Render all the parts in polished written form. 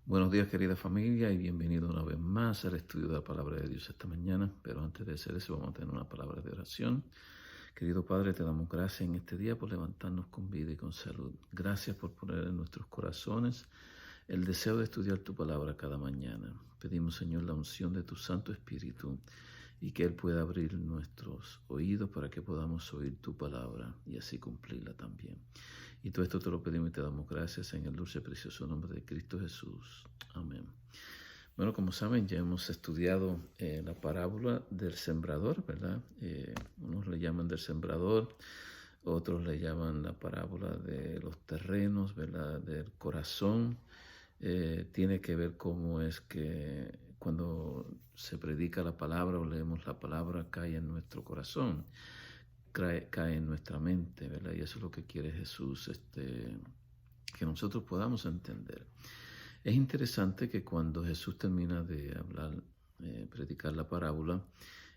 Buenos días, querida familia, y bienvenido una vez más al estudio de la palabra de Dios esta mañana. Pero antes de hacer eso, vamos a tener una palabra de oración. Querido Padre, te damos gracias en este día por levantarnos con vida y con salud. Gracias por poner en nuestros corazones el deseo de estudiar tu palabra cada mañana. Pedimos, Señor, la unción de tu Santo Espíritu y que Él pueda abrir nuestros oídos para que podamos oír tu palabra y así cumplirla también. Y todo esto te lo pedimos y te damos gracias en el dulce y precioso nombre de Cristo Jesús. Amén. Bueno, como saben, ya hemos estudiado la parábola del sembrador, ¿verdad? Unos le llaman del sembrador, otros le llaman la parábola de los terrenos, ¿verdad? Del corazón. Tiene que ver cómo es que cuando se predica la palabra o leemos la palabra cae en nuestro corazón, cae en nuestra mente, ¿verdad? Y eso es lo que quiere Jesús, que nosotros podamos entender. Es interesante que cuando Jesús termina de hablar, predicar la parábola,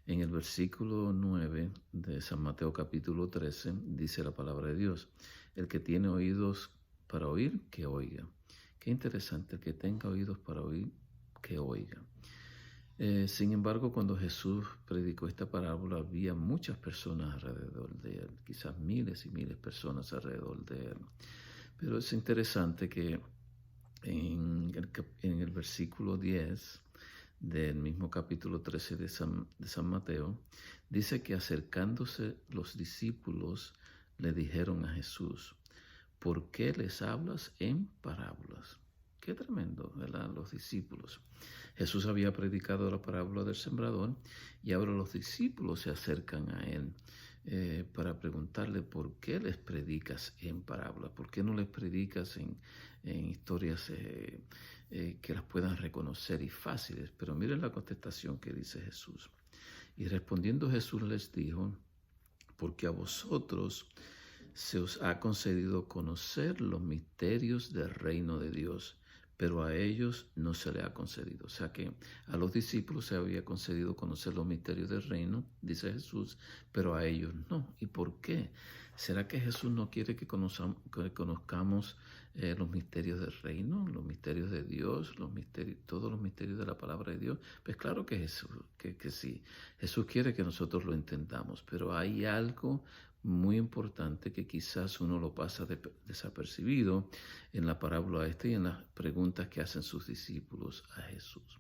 en el versículo 9 de San Mateo capítulo 13 dice la palabra de Dios: el que tiene oídos para oír, que oiga. Qué interesante, el que tenga oídos para oír, que oiga. Sin embargo, cuando Jesús predicó esta parábola, había muchas personas alrededor de él, quizás miles y miles de personas alrededor de él. Pero es interesante que en el versículo 10 del mismo capítulo 13 de San Mateo, dice que acercándose los discípulos le dijeron a Jesús: ¿por qué les hablas en parábolas? Qué tremendo, ¿verdad? Los discípulos. Jesús había predicado la parábola del sembrador y ahora los discípulos se acercan a él para preguntarle: ¿por qué les predicas en parábolas? ¿Por qué no les predicas en historias que las puedan reconocer y fáciles? Pero miren la contestación que dice Jesús. Y respondiendo Jesús les dijo: porque a vosotros se os ha concedido conocer los misterios del reino de Dios, pero a ellos no se les ha concedido. O sea que a los discípulos se había concedido conocer los misterios del reino, dice Jesús, pero a ellos no. ¿Y por qué? ¿Será que Jesús no quiere que conozcamos los misterios del reino, los misterios de Dios, todos los misterios de la palabra de Dios? Pues claro que sí. Jesús quiere que nosotros lo entendamos, pero hay algo muy importante que quizás uno lo pasa desapercibido en la parábola y en las preguntas que hacen sus discípulos a Jesús.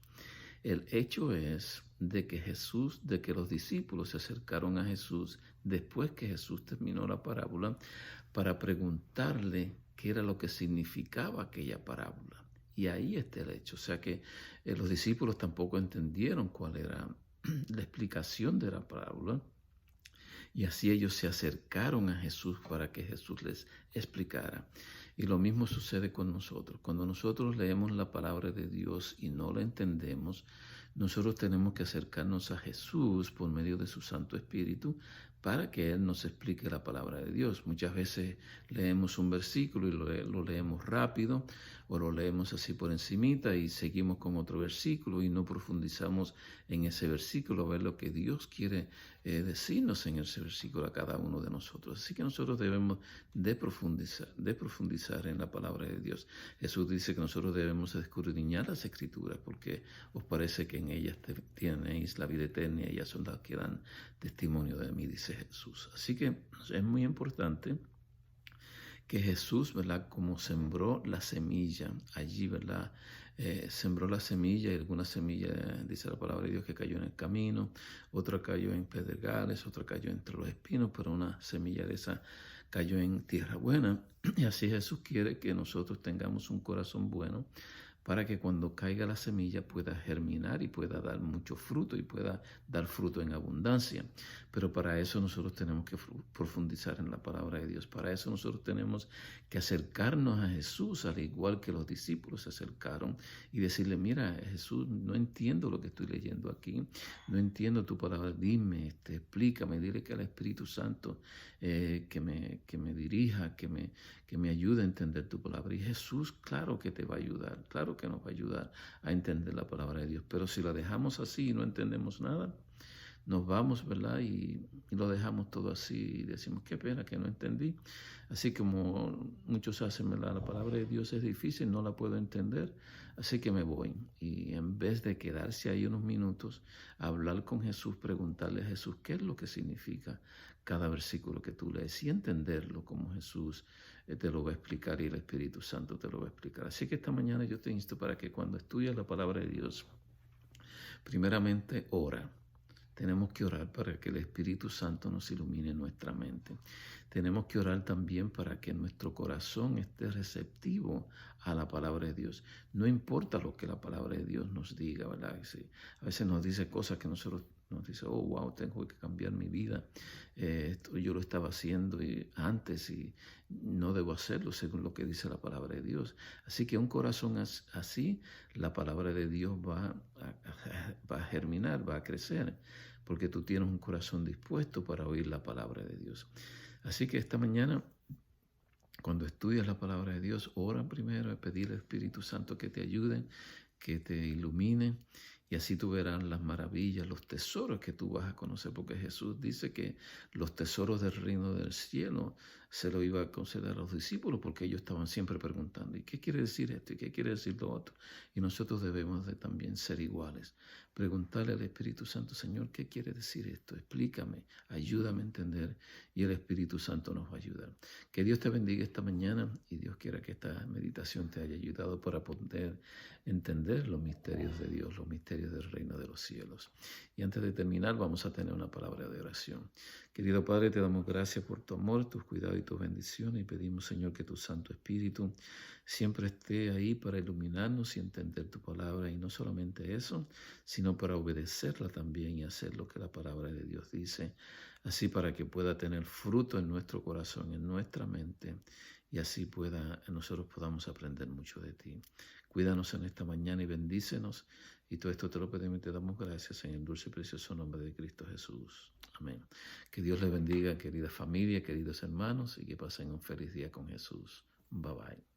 El hecho es de que los discípulos se acercaron a Jesús después que Jesús terminó la parábola para preguntarle qué era lo que significaba aquella parábola. Y ahí está el hecho. O sea que los discípulos tampoco entendieron cuál era la explicación de la parábola. Y así ellos se acercaron a Jesús para que Jesús les explicara. Y lo mismo sucede con nosotros. Cuando nosotros leemos la palabra de Dios y no la entendemos, nosotros tenemos que acercarnos a Jesús por medio de su Santo Espíritu para que Él nos explique la palabra de Dios. Muchas veces leemos un versículo y lo leemos rápido o lo leemos así por encimita y seguimos con otro versículo y no profundizamos en ese versículo, a ver lo que Dios quiere decirnos en ese versículo a cada uno de nosotros. Así que nosotros debemos de profundizar en la palabra de Dios. Jesús dice que nosotros debemos escudriñar las Escrituras porque os parece que en ellas tenéis la vida eterna y ellas son las que dan testimonio de mí, dice Jesús. Así que es muy importante que Jesús, ¿verdad? Como sembró la semilla allí, ¿verdad? Sembró la semilla y alguna semilla, dice la palabra de Dios, que cayó en el camino, otra cayó en pedregales, otra cayó entre los espinos, pero una semilla de esa cayó en tierra buena. Y así Jesús quiere que nosotros tengamos un corazón bueno para que cuando caiga la semilla pueda germinar y pueda dar mucho fruto y pueda dar fruto en abundancia. Pero para eso nosotros tenemos que profundizar en la palabra de Dios. Para eso nosotros tenemos que acercarnos a Jesús, al igual que los discípulos se acercaron, y decirle: mira, Jesús, no entiendo lo que estoy leyendo aquí, no entiendo tu palabra, dime, explícame, dile que al Espíritu Santo que me dirija, que me ayude a entender tu palabra. Y Jesús, claro que te va a ayudar, claro que nos va a ayudar a entender la palabra de Dios. Pero si la dejamos así y no entendemos nada, nos vamos, ¿verdad? Y lo dejamos todo así y decimos, qué pena que no entendí. Así como muchos hacen, ¿verdad? La palabra de Dios es difícil, no la puedo entender, así que me voy. Y en vez de quedarse ahí unos minutos, hablar con Jesús, preguntarle a Jesús qué es lo que significa cada versículo que tú lees y entenderlo como Jesús te lo va a explicar y el Espíritu Santo te lo va a explicar. Así que esta mañana yo te insto para que cuando estudies la palabra de Dios, primeramente ora. Tenemos que orar para que el Espíritu Santo nos ilumine nuestra mente. Tenemos que orar también para que nuestro corazón esté receptivo a la palabra de Dios. No importa lo que la palabra de Dios nos diga, ¿verdad? Sí, a veces nos dice cosas que nosotros nos dice, oh, wow, tengo que cambiar mi vida. Esto yo lo estaba haciendo antes y no debo hacerlo según lo que dice la palabra de Dios. Así que un corazón así, la palabra de Dios va a germinar, va a crecer, porque tú tienes un corazón dispuesto para oír la palabra de Dios. Así que esta mañana, cuando estudias la palabra de Dios, ora primero a pedir al Espíritu Santo que te ayude, que te ilumine, y así tú verás las maravillas, los tesoros que tú vas a conocer, porque Jesús dice que los tesoros del reino del cielo se lo iba a conceder a los discípulos, porque ellos estaban siempre preguntando, ¿y qué quiere decir esto? ¿Y qué quiere decir lo otro? Y nosotros debemos de también ser iguales. Preguntarle al Espíritu Santo, Señor, ¿qué quiere decir esto? Explícame, ayúdame a entender, y el Espíritu Santo nos va a ayudar. Que Dios te bendiga esta mañana y Dios quiera que esta meditación te haya ayudado para poder entender los misterios de Dios, los misterios del reino de los cielos. Y antes de terminar, vamos a tener una palabra de oración. Querido Padre, te damos gracias por tu amor, tus cuidados y tus bendiciones y pedimos, Señor, que tu Santo Espíritu siempre esté ahí para iluminarnos y entender tu palabra. Y no solamente eso, sino para obedecerla también y hacer lo que la palabra de Dios dice. Así para que pueda tener fruto en nuestro corazón, en nuestra mente, y así nosotros podamos aprender mucho de ti. Cuídanos en esta mañana y bendícenos. Y todo esto te lo pedimos y te damos gracias en el dulce y precioso nombre de Cristo Jesús. Amén. Que Dios les bendiga, querida familia, queridos hermanos, y que pasen un feliz día con Jesús. Bye bye.